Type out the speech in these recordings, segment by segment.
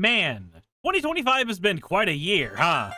Man, 2025 has been quite a year, huh?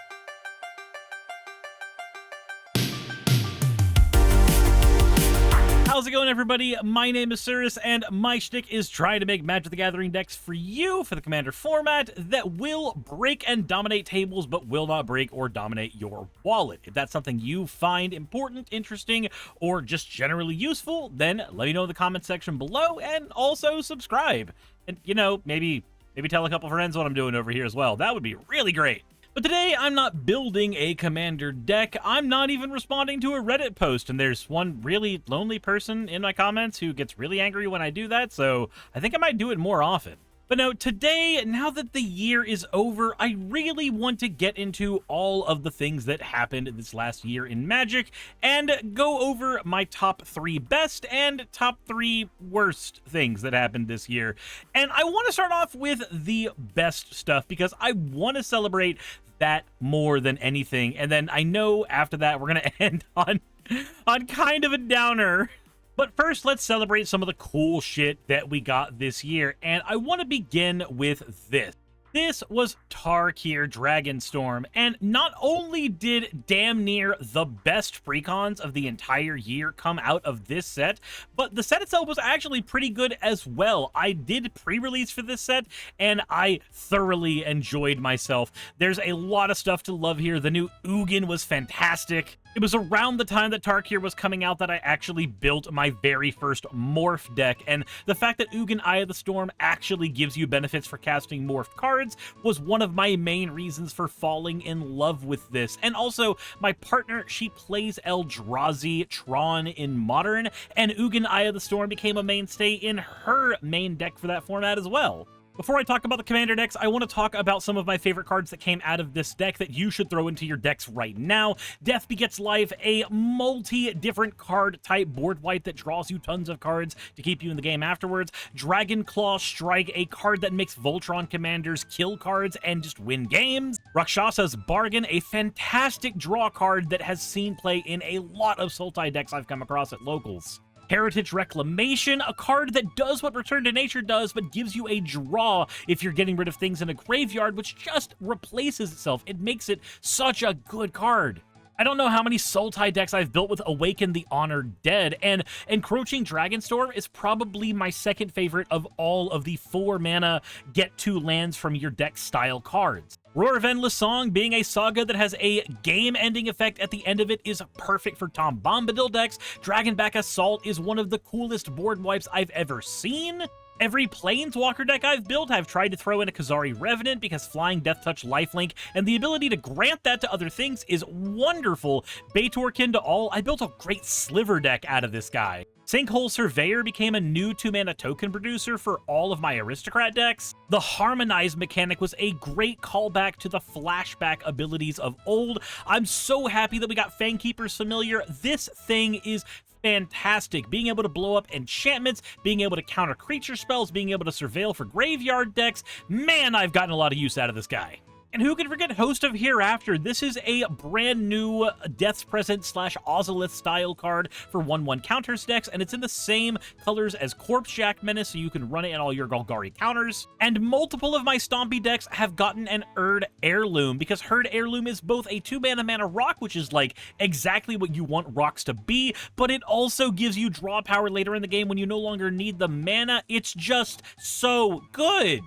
How's it going, everybody? My name is Cirrus, and my shtick is trying to make Magic the Gathering decks for you for the Commander format that will break and dominate tables, but will not break or dominate your wallet. If that's something you find important, interesting, or just generally useful, then let me know in the comment section below, and also subscribe. And, you know, maybe tell a couple friends what I'm doing over here as well. That would be really great. But today, I'm not building a Commander deck. I'm not even responding to a Reddit post, and there's one really lonely person in my comments who gets really angry when I do that, so I think I might do it more often. But no, today, now that the year is over, I really want to get into all of the things that happened this last year in Magic and go over my top 3 best and top 3 worst things that happened this year. And I want to start off with the best stuff because I want to celebrate that more than anything. And then I know after that, we're going to end on kind of a downer. But first, let's celebrate some of the cool shit that we got this year, and I want to begin with this. This was Tarkir Dragonstorm, and not only did damn near the best precons of the entire year come out of this set, but the set itself was actually pretty good as well. I did pre-release for this set, and I thoroughly enjoyed myself. There's a lot of stuff to love here. The new Ugin was fantastic. It was around the time that Tarkir was coming out that I actually built my very first Morph deck, and the fact that Ugin Eye of the Storm actually gives you benefits for casting Morphed cards was one of my main reasons for falling in love with this. And also, my partner, she plays Eldrazi Tron in Modern, and Ugin Eye of the Storm became a mainstay in her main deck for that format as well. Before I talk about the Commander decks, I want to talk about some of my favorite cards that came out of this deck that you should throw into your decks right now. Death Begets Life, a multi-different card type board wipe that draws you tons of cards to keep you in the game afterwards. Dragon Claw Strike, a card that makes Voltron commanders kill cards and just win games. Rakshasa's Bargain, a fantastic draw card that has seen play in a lot of Sultai decks I've come across at locals. Heritage Reclamation, a card that does what Return to Nature does, but gives you a draw if you're getting rid of things in a graveyard, which just replaces itself. It makes it such a good card. I don't know how many Sultai decks I've built with Awaken the Honored Dead, and Encroaching Dragonstorm is probably my second favorite of all of the 4-mana get 2 lands from your deck style cards. Roar of Endless Song, being a saga that has a game-ending effect at the end of it, is perfect for Tom Bombadil decks. Dragonback Assault is one of the coolest board wipes I've ever seen. Every Planeswalker deck I've built, I've tried to throw in a Kazari Revenant because Flying Death Touch lifelink and the ability to grant that to other things is wonderful. Baitorkin to all, I built a great Sliver deck out of this guy. Sinkhole Surveyor became a new 2-mana token producer for all of my Aristocrat decks. The Harmonize mechanic was a great callback to the flashback abilities of old. I'm so happy that we got Fangkeeper's Familiar. This thing is fantastic. Being able to blow up enchantments, being able to counter creature spells, being able to surveil for graveyard decks. Man, I've gotten a lot of use out of this guy. And who could forget Host of Hereafter? This is a brand new Death's Present / Ozolith style card for 1/1 counters decks, and it's in the same colors as Corpse Jack Menace, so you can run it in all your Golgari counters. And multiple of my Stompy decks have gotten an Erd Heirloom, because Herd Heirloom is both a 2-mana rock, which is like exactly what you want rocks to be, but it also gives you draw power later in the game when you no longer need the mana. It's just so good.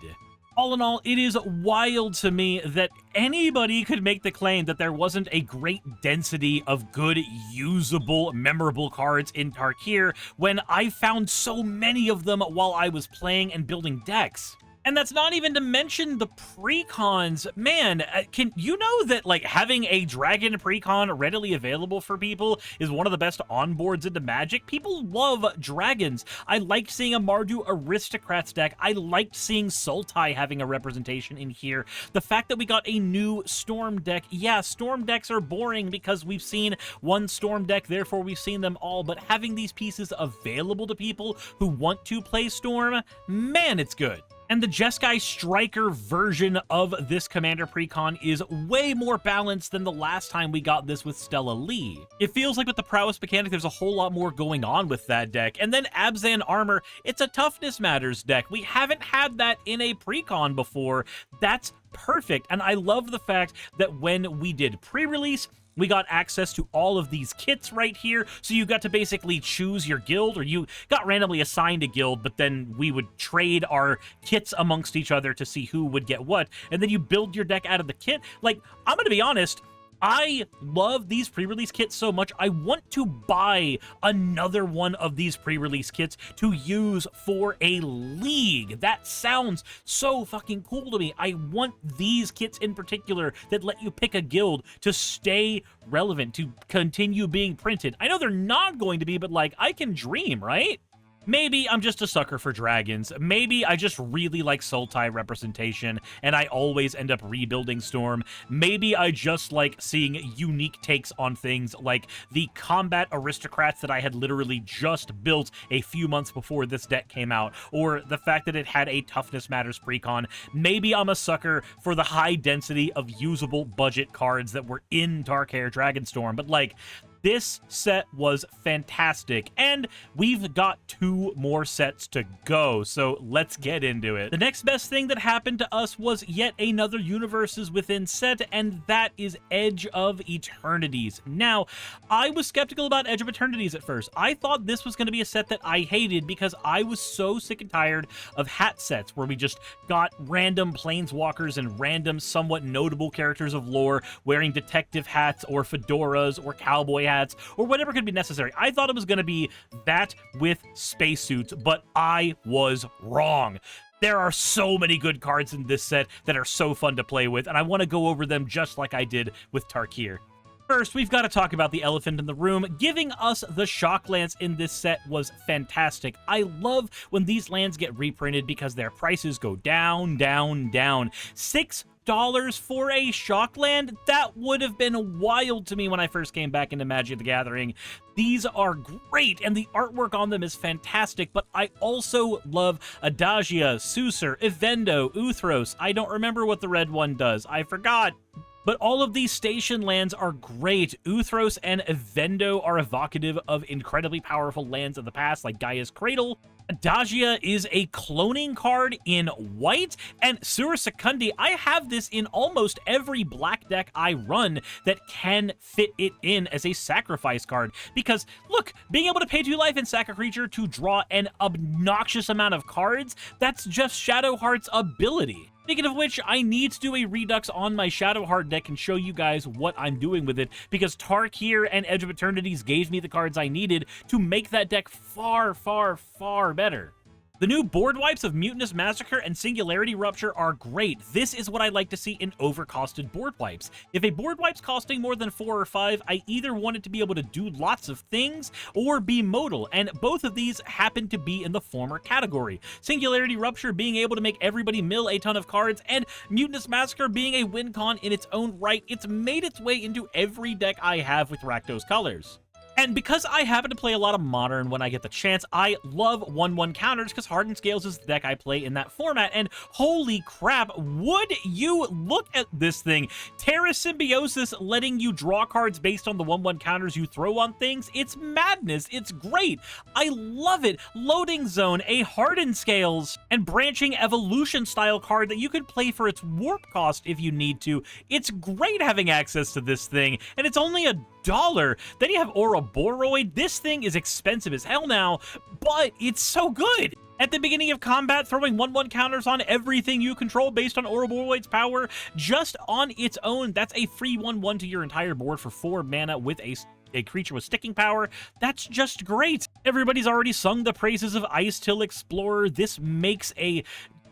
All in all, it is wild to me that anybody could make the claim that there wasn't a great density of good, usable, memorable cards in Tarkir when I found so many of them while I was playing and building decks. And that's not even to mention the precons. Man, can you know that like having a dragon precon readily available for people is one of the best onboards into Magic? People love dragons. I liked seeing a Mardu Aristocrats deck. I liked seeing Sultai having a representation in here. The fact that we got a new Storm deck. Yeah, Storm decks are boring because we've seen one Storm deck, therefore we've seen them all. But having these pieces available to people who want to play Storm, man, it's good. And the Jeskai Striker version of this Commander Precon is way more balanced than the last time we got this with Stella Lee. It feels like with the Prowess mechanic, there's a whole lot more going on with that deck. And then Abzan Armor, it's a Toughness Matters deck. We haven't had that in a Precon before. That's perfect. And I love the fact that when we did pre-release, we got access to all of these kits right here, so you got to basically choose your guild, or you got randomly assigned a guild, but then we would trade our kits amongst each other to see who would get what, and then you build your deck out of the kit. Like, I'm gonna be honest, I love these pre-release kits so much, I want to buy another one of these pre-release kits to use for a league. That sounds so fucking cool to me. I want these kits in particular that let you pick a guild to stay relevant, to continue being printed. I know they're not going to be, but like, I can dream, right? Maybe I'm just a sucker for dragons. Maybe I just really like Sultai representation, and I always end up rebuilding Storm. Maybe I just like seeing unique takes on things like the combat aristocrats that I had literally just built a few months before this deck came out, or the fact that it had a Toughness Matters precon. Maybe I'm a sucker for the high density of usable budget cards that were in Darkhair Dragonstorm, but like, this set was fantastic, and we've got 2 more sets to go, so let's get into it. The next best thing that happened to us was yet another Universes Within set, and that is Edge of Eternities. Now, I was skeptical about Edge of Eternities at first. I thought this was going to be a set that I hated because I was so sick and tired of hat sets where we just got random planeswalkers and random somewhat notable characters of lore wearing detective hats or fedoras or cowboy hats or whatever could be necessary. I thought it was going to be that with spacesuits, but I was wrong. There are so many good cards in this set that are so fun to play with, and I want to go over them just like I did with Tarkir. First, we've got to talk about the elephant in the room. Giving us the Shock Lance in this set was fantastic. I love when these lands get reprinted because their prices go down, down, down. $6 for a Shock Land? That would have been wild to me when I first came back into Magic the Gathering. These are great, and the artwork on them is fantastic, but I also love Adagia, Susur, Evendo, Uthros. I don't remember what the red one does. I forgot. But all of these station lands are great. Uthros and Evendo are evocative of incredibly powerful lands of the past, like Gaia's Cradle. Adagia is a cloning card in white, and Sura Secundi, I have this in almost every black deck I run that can fit it in as a sacrifice card. Because, look, being able to pay 2 life and sack a creature to draw an obnoxious amount of cards, that's just Shadowheart's ability. Speaking of which, I need to do a Redux on my Shadowheart deck and show you guys what I'm doing with it, because Tarkir and Edge of Eternities gave me the cards I needed to make that deck far, far, far better. The new board wipes of Mutinous Massacre and Singularity Rupture are great. This is what I like to see in overcosted board wipes. If a board wipe's costing more than 4 or 5, I either want it to be able to do lots of things or be modal, and both of these happen to be in the former category. Singularity Rupture being able to make everybody mill a ton of cards, and Mutinous Massacre being a win con in its own right. It's made its way into every deck I have with Rakdos colors. And because I happen to play a lot of Modern when I get the chance, I love 1/1 counters because Hardened Scales is the deck I play in that format. And holy crap, would you look at this thing? Terra Symbiosis letting you draw cards based on the 1/1 counters you throw on things. It's madness. It's great. I love it. Loading Zone, a Hardened Scales, and Branching Evolution style card that you could play for its warp cost if you need to. It's great having access to this thing, and it's only $1. Then you have Ouroboros. This thing is expensive as hell now, but it's so good. At the beginning of combat, throwing 1/1 counters on everything you control based on Ouroboros' power, just on its own, that's a free 1/1 to your entire board for 4 mana with a creature with sticking power. That's just great. Everybody's already sung the praises of Ice Till Explorer. This makes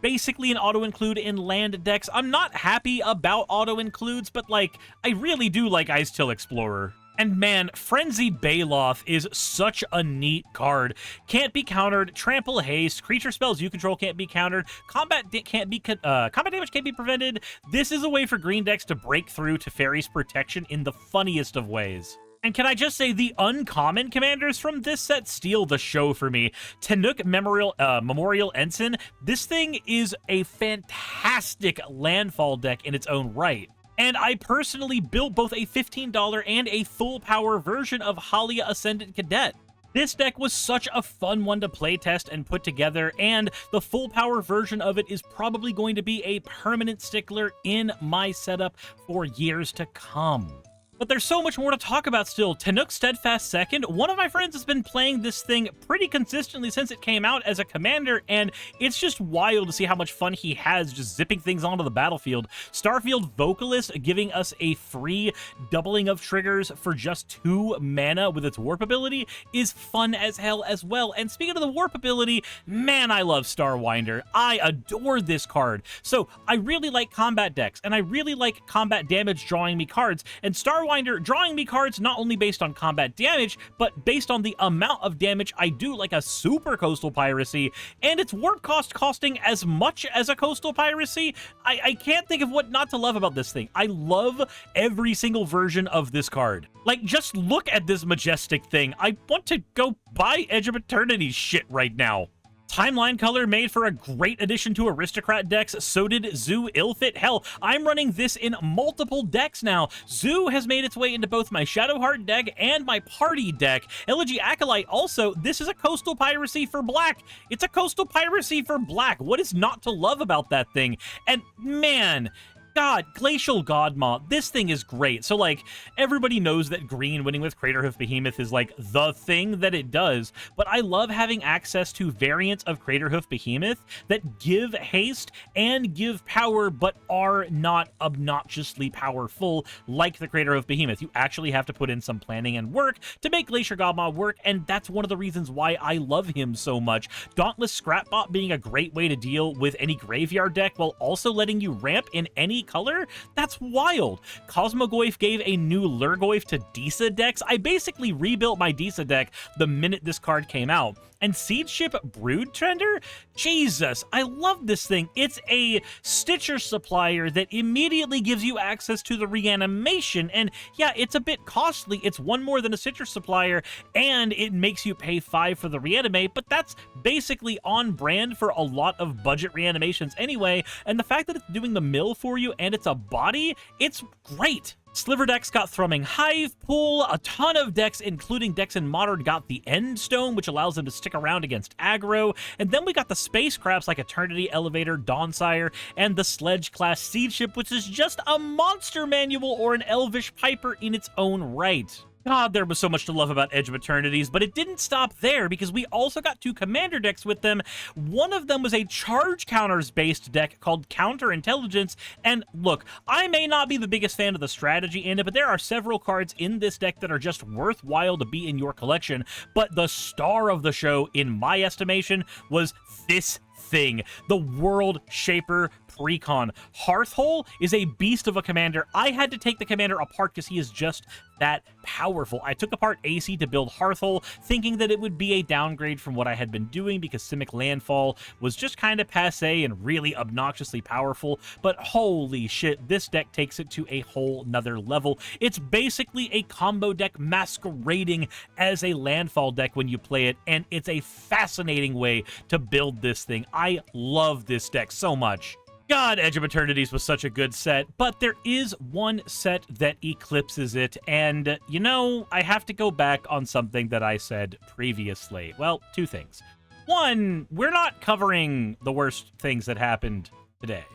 basically an auto-include in land decks. I'm not happy about auto-includes, but like, I really do like Ice Till Explorer. And man, Frenzied Baloth is such a neat card. Can't be countered, trample haste, creature spells you control can't be countered, combat damage can't be prevented. This is a way for green decks to break through Teferi's protection in the funniest of ways. And can I just say, the uncommon commanders from this set steal the show for me. Tenuk Memorial Ensign, this thing is a fantastic landfall deck in its own right. And I personally built both a $15 and a full power version of Halia Ascendant Cadet. This deck was such a fun one to playtest and put together, and the full power version of it is probably going to be a permanent stickler in my setup for years to come. But there's so much more to talk about still. Tenuk Steadfast Second, one of my friends has been playing this thing pretty consistently since it came out as a commander, and it's just wild to see how much fun he has just zipping things onto the battlefield. Starfield Vocalist giving us a free doubling of triggers for just 2 mana with its warp ability is fun as hell as well. And speaking of the warp ability, man, I love Starwinder. I adore this card. So I really like combat decks, and I really like combat damage drawing me cards, and Starwinder drawing me cards not only based on combat damage, but based on the amount of damage I do, like a Super Coastal Piracy, and its warp cost costing as much as a Coastal Piracy. I can't think of what not to love about this thing. I love every single version of this card. Like, just look at this majestic thing. I want to go buy Edge of Eternity's shit right now. Timeline color made for a great addition to aristocrat decks. So did Zoo Illfit. Hell, I'm running this in multiple decks now. Zoo has made its way into both my Shadowheart deck and my party deck. Elegy Acolyte also, this is a Coastal Piracy for black. It's a Coastal Piracy for black. What is not to love about that thing? And man, God, Glacial Godmaw, this thing is great. So, like, everybody knows that green winning with Craterhoof Behemoth is, like, the thing that it does, but I love having access to variants of Craterhoof Behemoth that give haste and give power, but are not obnoxiously powerful like the Craterhoof Behemoth. You actually have to put in some planning and work to make Glacier Godmaw work, and that's one of the reasons why I love him so much. Dauntless Scrapbot being a great way to deal with any graveyard deck while also letting you ramp in any color? That's wild. Cosmogoyf gave a new Lurgoyf to Disa decks. I basically rebuilt my Disa deck the minute this card came out. And Seed Ship Brood Trender? Jesus, I love this thing. It's a Stitcher supplier that immediately gives you access to the reanimation. And yeah, it's a bit costly. It's one more than a Stitcher supplier, and it makes you pay 5 for the reanimate, but that's basically on brand for a lot of budget reanimations anyway. And the fact that it's doing the mill for you and it's a body, it's great. Sliver decks got Thrumming Hive Pool. A ton of decks, including decks in Modern, got the End Stone, which allows them to stick around against aggro. And then we got the space crafts like Eternity Elevator, Dawnsire, and the Sledge class Seed Ship, which is just a monster manual or an Elvish Piper in its own right. God, there was so much to love about Edge of Eternities, but it didn't stop there because we also got 2 commander decks with them. One of them was a charge counters-based deck called Counterintelligence, and look, I may not be the biggest fan of the strategy in it, but there are several cards in this deck that are just worthwhile to be in your collection, but the star of the show, in my estimation, was this thing, the World Shaper Precon. Hearthhole is a beast of a commander. I had to take the commander apart because he is just that powerful. I took apart AC to build Hearthhole, thinking that it would be a downgrade from what I had been doing because Simic Landfall was just kind of passe and really obnoxiously powerful, but holy shit, this deck takes it to a whole nother level. It's basically a combo deck masquerading as a landfall deck when you play it, and it's a fascinating way to build this thing. I love this deck so much. God, Edge of Eternities was such a good set, but there is one set that eclipses it, and, you know, I have to go back on something that I said previously. Well, 2 things. One, we're not covering the worst things that happened today.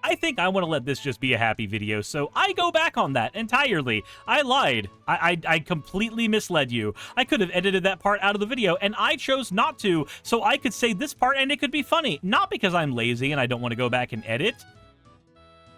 I think I want to let this just be a happy video, so I go back on that entirely. I lied. I completely misled you. I could have edited that part out of the video, and I chose not to, so I could say this part and it could be funny. Not because I'm lazy and I don't want to go back and edit,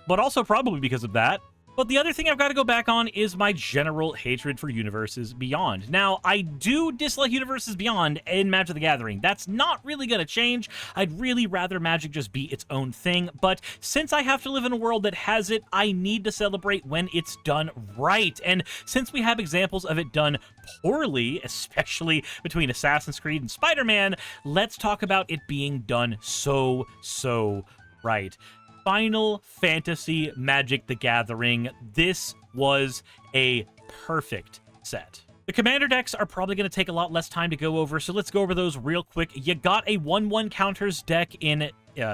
but also probably because of that. But the other thing I've got to go back on is my general hatred for Universes Beyond. Now, I do dislike Universes Beyond in Magic the Gathering. That's not really going to change. I'd really rather Magic just be its own thing, but since I have to live in a world that has it, I need to celebrate when it's done right. And since we have examples of it done poorly, especially between Assassin's Creed and Spider-Man, let's talk about it being done so right. Final Fantasy Magic the Gathering. This was a perfect set. The commander decks are probably going to take a lot less time to go over, so let's go over those real quick. You got a 1/1 counters deck in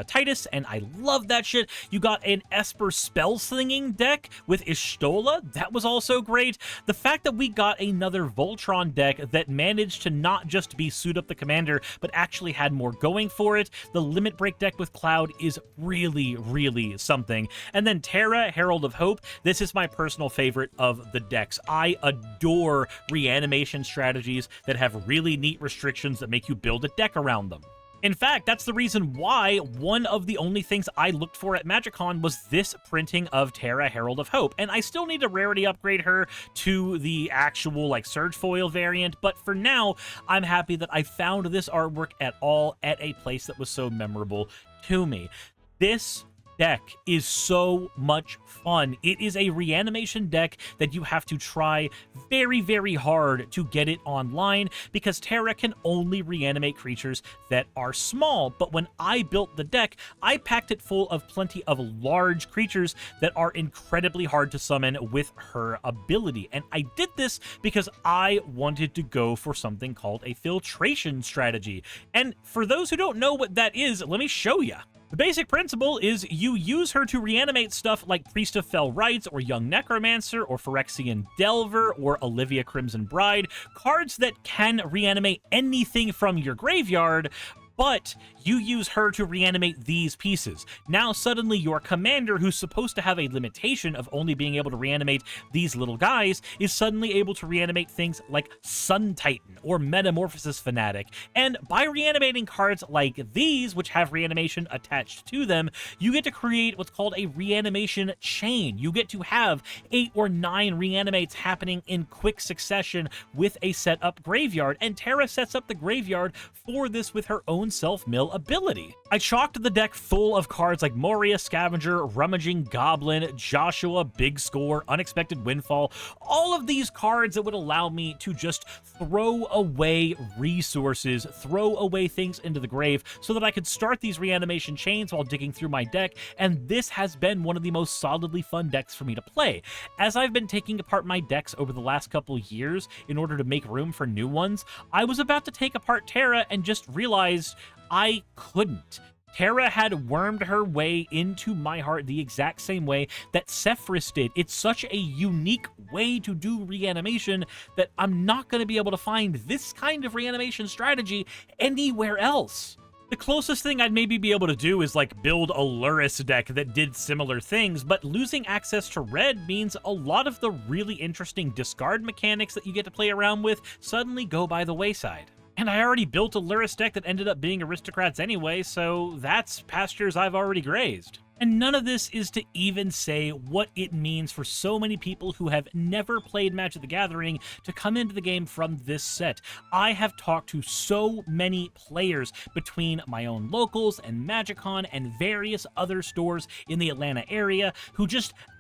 Titus, and I love that shit. You got an Esper spell slinging deck with Ishtola. That was also great. The fact that we got another Voltron deck that managed to not just be suit up the commander, but actually had more going for it. The Limit Break deck with Cloud is really, really something. And then Terra, Herald of Hope. This is my personal favorite of the decks. I adore reanimation strategies that have really neat restrictions that make you build a deck around them. In fact, that's the reason why one of the only things I looked for at MagicCon was this printing of Terra Herald of Hope, and I still need to rarity upgrade her to the actual, like, Surge Foil variant, but for now, I'm happy that I found this artwork at all at a place that was so memorable to me. This deck is so much fun. It is a reanimation deck that you have to try very, very hard to get it online because Terra can only reanimate creatures that are small. But when I built the deck, I packed it full of plenty of large creatures that are incredibly hard to summon with her ability. And I did this because I wanted to go for something called a filtration strategy. And for those who don't know what that is, let me show you. The basic principle is you use her to reanimate stuff like Priest of Fell Rites, or Young Necromancer, or Phyrexian Delver, or Olivia Crimson Bride, cards that can reanimate anything from your graveyard, but you use her to reanimate these pieces. Now suddenly your commander, who's supposed to have a limitation of only being able to reanimate these little guys, is suddenly able to reanimate things like Sun Titan or Metamorphosis Fanatic. And by reanimating cards like these, which have reanimation attached to them, you get to create what's called a reanimation chain. You get to have 8 or 9 reanimates happening in quick succession with a set up graveyard, and Terra sets up the graveyard for this with her own self-mill ability. I chalked the deck full of cards like Moria Scavenger, Rummaging Goblin, Joshua, Big Score, Unexpected Windfall, all of these cards that would allow me to just throw away resources, throw away things into the grave so that I could start these reanimation chains while digging through my deck, and this has been one of the most solidly fun decks for me to play. As I've been taking apart my decks over the last couple years in order to make room for new ones, I was about to take apart Terra and just realized I couldn't. Terra had wormed her way into my heart the exact same way that Sephiroth did. It's such a unique way to do reanimation that I'm not going to be able to find this kind of reanimation strategy anywhere else. The closest thing I'd maybe be able to do is like build a Luris deck that did similar things, but losing access to red means a lot of the really interesting discard mechanics that you get to play around with suddenly go by the wayside. And I already built a Luris deck that ended up being Aristocrats anyway, so that's pastures I've already grazed. And none of this is to even say what it means for so many people who have never played Magic the Gathering to come into the game from this set. I have talked to so many players between my own locals and MagicCon and various other stores in the Atlanta area who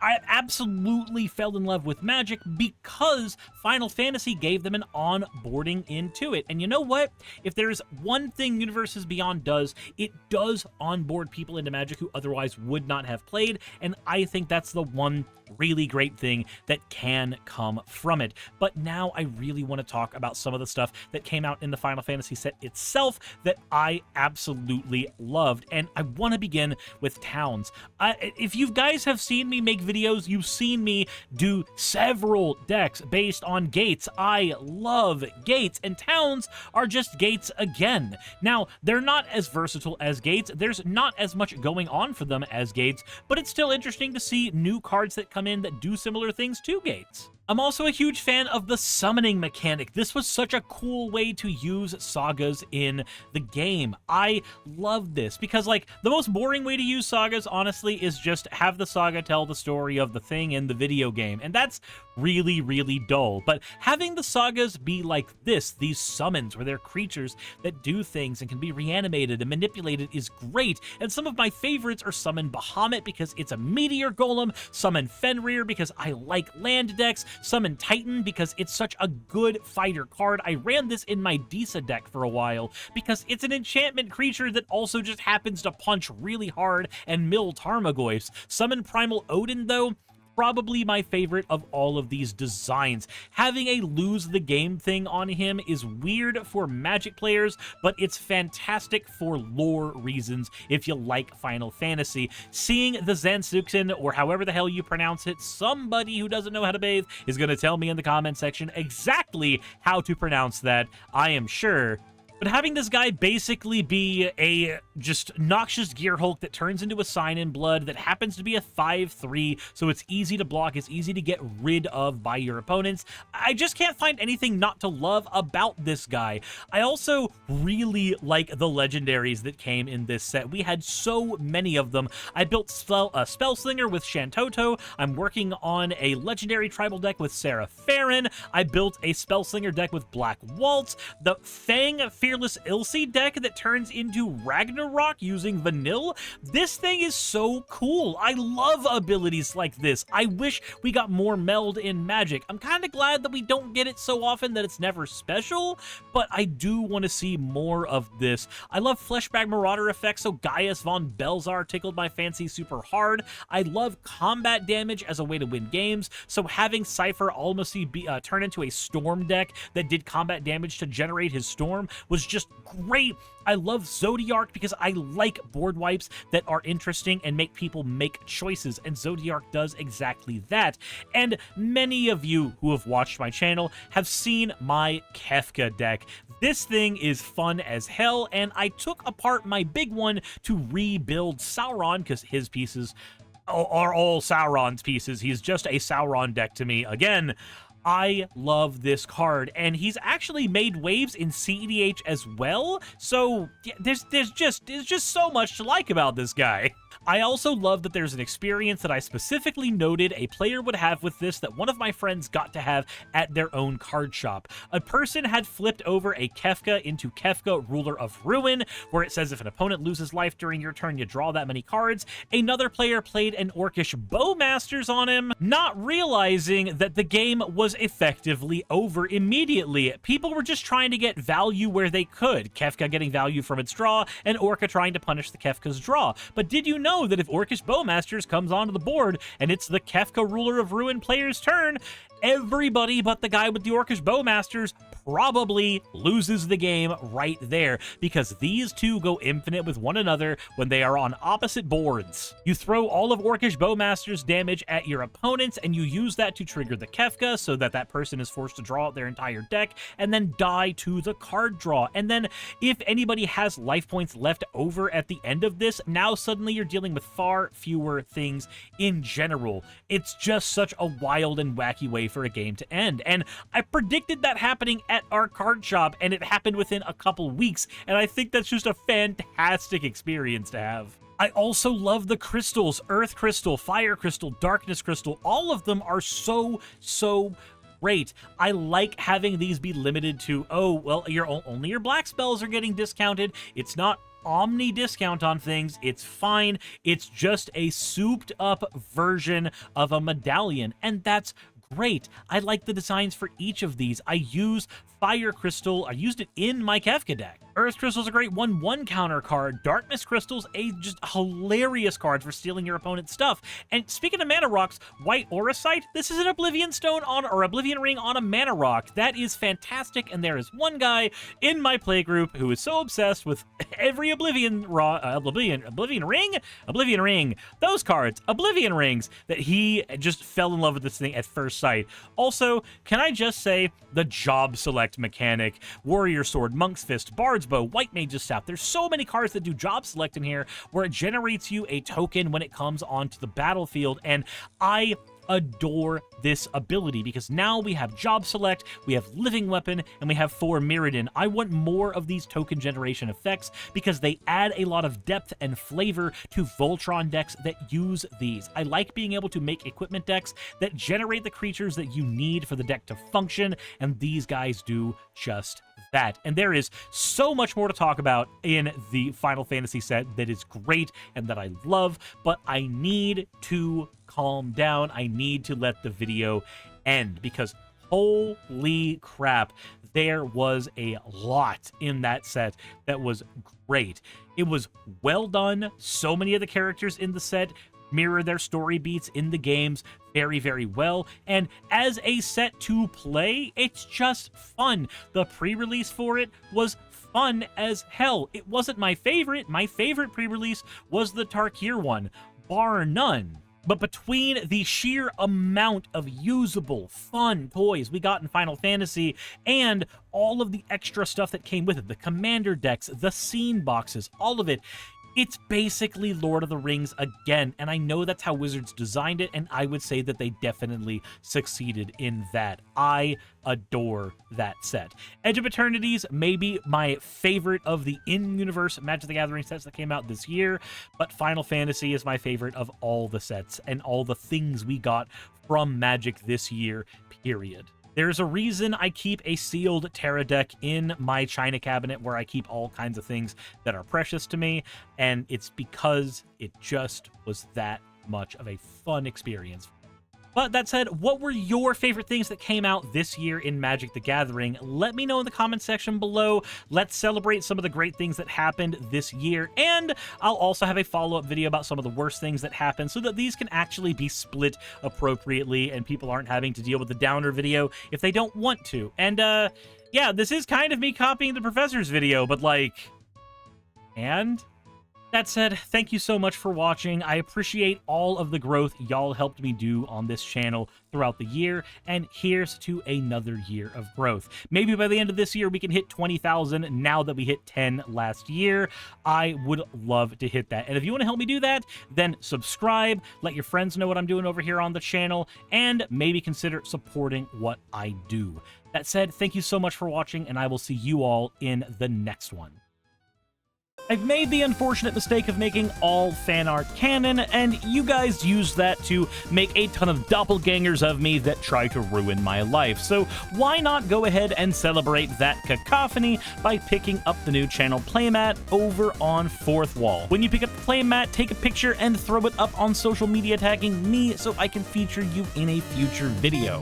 I absolutely fell in love with Magic because Final Fantasy gave them an onboarding into it. And you know what? If there's one thing Universes Beyond does, it does onboard people into Magic who otherwise would not have played, and I think that's the one really great thing that can come from it. But now I really want to talk about some of the stuff that came out in the Final Fantasy set itself that I absolutely loved, and I want to begin with towns. If you guys have seen me make videos, you've seen me do several decks based on gates. I love gates, and towns are just gates again. Now, they're not as versatile as gates, there's not as much going on for them as gates, but it's still interesting to see new cards that come in that do similar things to gates. I'm also a huge fan of the summoning mechanic. This was such a cool way to use sagas in the game. I love this because, like, the most boring way to use sagas, honestly, is just have the saga tell the story of the thing in the video game, and that's really, really dull. But having the sagas be like this, these summons where they're creatures that do things and can be reanimated and manipulated, is great. And some of my favorites are Summon Bahamut because it's a meteor golem, Summon Fenrir because I like land decks, Summon Titan because it's such a good fighter card. I ran this in my Disa deck for a while because it's an enchantment creature that also just happens to punch really hard and mill Tarmogoyfs. Summon Primal Odin, though, probably my favorite of all of these designs. Having a lose the game thing on him is weird for Magic players, but it's fantastic for lore reasons if you like Final Fantasy. Seeing the Zanzuxin, or however the hell you pronounce it, somebody who doesn't know how to bathe is going to tell me in the comment section exactly how to pronounce that, I am sure. But having this guy basically be a just noxious Gear Hulk that turns into a Sign in Blood that happens to be a 5/3, so it's easy to block, it's easy to get rid of by your opponents. I just can't find anything not to love about this guy. I also really like the legendaries that came in this set. We had so many of them. I built Spellslinger with Shantoto. I'm working on a legendary tribal deck with Sarah Farron. I built a Spellslinger deck with Black Waltz. The Fang Fearless Ilse deck that turns into Ragnarok using Vanille. This thing is so cool. I love abilities like this. I wish we got more meld in Magic. I'm kind of glad that we don't get it so often that it's never special, but I do want to see more of this. I love Fleshbag Marauder effects, so Gaius von Belzar tickled my fancy super hard. I love combat damage as a way to win games, so having Cypher almost turn into a Storm deck that did combat damage to generate his Storm was just great. I love Zodiark because I like board wipes that are interesting and make people make choices, and Zodiark does exactly that. And many of you who have watched my channel have seen my Kefka deck. This thing is fun as hell, and I took apart my big one to rebuild Sauron because his pieces are all Sauron's pieces. He's just a Sauron deck to me. Again, I love this card, and he's actually made waves in CEDH as well, so yeah, there's just so much to like about this guy. I also love that there's an experience that I specifically noted a player would have with this that one of my friends got to have at their own card shop. A person had flipped over a Kefka into Kefka Ruler of Ruin, where it says if an opponent loses life during your turn, you draw that many cards. Another player played an Orcish Bowmasters on him, not realizing that the game was effectively over immediately. People were just trying to get value where they could. Kefka getting value from its draw, and Orca trying to punish the Kefka's draw. But did you know that if Orcish Bowmasters comes onto the board and it's the Kefka Ruler of Ruin player's turn, everybody but the guy with the Orcish Bowmasters probably loses the game right there, because these two go infinite with one another when they are on opposite boards. You throw all of Orcish Bowmaster's damage at your opponents, and you use that to trigger the Kefka so that that person is forced to draw out their entire deck and then die to the card draw. And then if anybody has life points left over at the end of this, now suddenly you're dealing with far fewer things in general. It's just such a wild and wacky way for a game to end, and I predicted that happening at our card shop, and it happened within a couple weeks, and I think that's just a fantastic experience to have. I also love the crystals. Earth Crystal, Fire Crystal, Darkness Crystal, all of them are so great. I like having these be limited to, oh, well, only your black spells are getting discounted. It's not omni discount on things. It's fine. It's just a souped up version of a medallion, and that's great. I like the designs for each of these. I use Fire Crystal. I used it in my Kefka deck. Earth Crystal's a great 1/1 counter card. Darkness Crystal's a just hilarious card for stealing your opponent's stuff. And speaking of mana rocks, White Auracite, this is an Oblivion Stone on, or Oblivion Ring on a mana rock. That is fantastic, and there is one guy in my playgroup who is so obsessed with every Oblivion Ring, those cards, Oblivion Rings, that he just fell in love with this thing at first sight. Also, can I just say, the job select mechanic, Warrior Sword, Monk's Fist, Bard's Bow, White Mage's Staff. There's so many cards that do job select in here where it generates you a token when it comes onto the battlefield, and I adore this ability because now we have job select, we have living weapon, and we have 4 Mirrodin. I want more of these token generation effects because they add a lot of depth and flavor to Voltron decks that use these. I like being able to make equipment decks that generate the creatures that you need for the deck to function, and these guys do just that. And there is so much more to talk about in the Final Fantasy set that is great and that I love, but I need to calm down. I need to let the video end because holy crap, there was a lot in that set that was great. It was well done. So many of the characters in the set mirror their story beats in the games very, very well. And as a set to play, it's just fun. The pre-release for it was fun as hell. It wasn't my favorite. My favorite pre-release was the Tarkir one, bar none. But between the sheer amount of usable, fun toys we got in Final Fantasy and all of the extra stuff that came with it, the commander decks, the scene boxes, all of it, it's basically Lord of the Rings again, and I know that's how Wizards designed it, and I would say that they definitely succeeded in that. I adore that set. Edge of Eternities may be my favorite of the in-universe Magic the Gathering sets that came out this year, but Final Fantasy is my favorite of all the sets and all the things we got from Magic this year, period. There's a reason I keep a sealed Terra deck in my China cabinet where I keep all kinds of things that are precious to me, and it's because it just was that much of a fun experience. But that said, what were your favorite things that came out this year in Magic the Gathering? Let me know in the comments section below. Let's celebrate some of the great things that happened this year, and I'll also have a follow-up video about some of the worst things that happened so that these can actually be split appropriately and people aren't having to deal with the downer video if they don't want to. And, yeah, this is kind of me copying the professor's video, but, like, and... That said, thank you so much for watching. I appreciate all of the growth y'all helped me do on this channel throughout the year, and here's to another year of growth. Maybe by the end of this year we can hit 20,000 now that we hit 10 last year. I would love to hit that. And if you want to help me do that, then subscribe, let your friends know what I'm doing over here on the channel, and maybe consider supporting what I do. That said, thank you so much for watching, and I will see you all in the next one. I've made the unfortunate mistake of making all fan art canon, and you guys use that to make a ton of doppelgangers of me that try to ruin my life. So why not go ahead and celebrate that cacophony by picking up the new channel playmat over on 4th Wall. When you pick up the playmat, take a picture and throw it up on social media tagging me so I can feature you in a future video.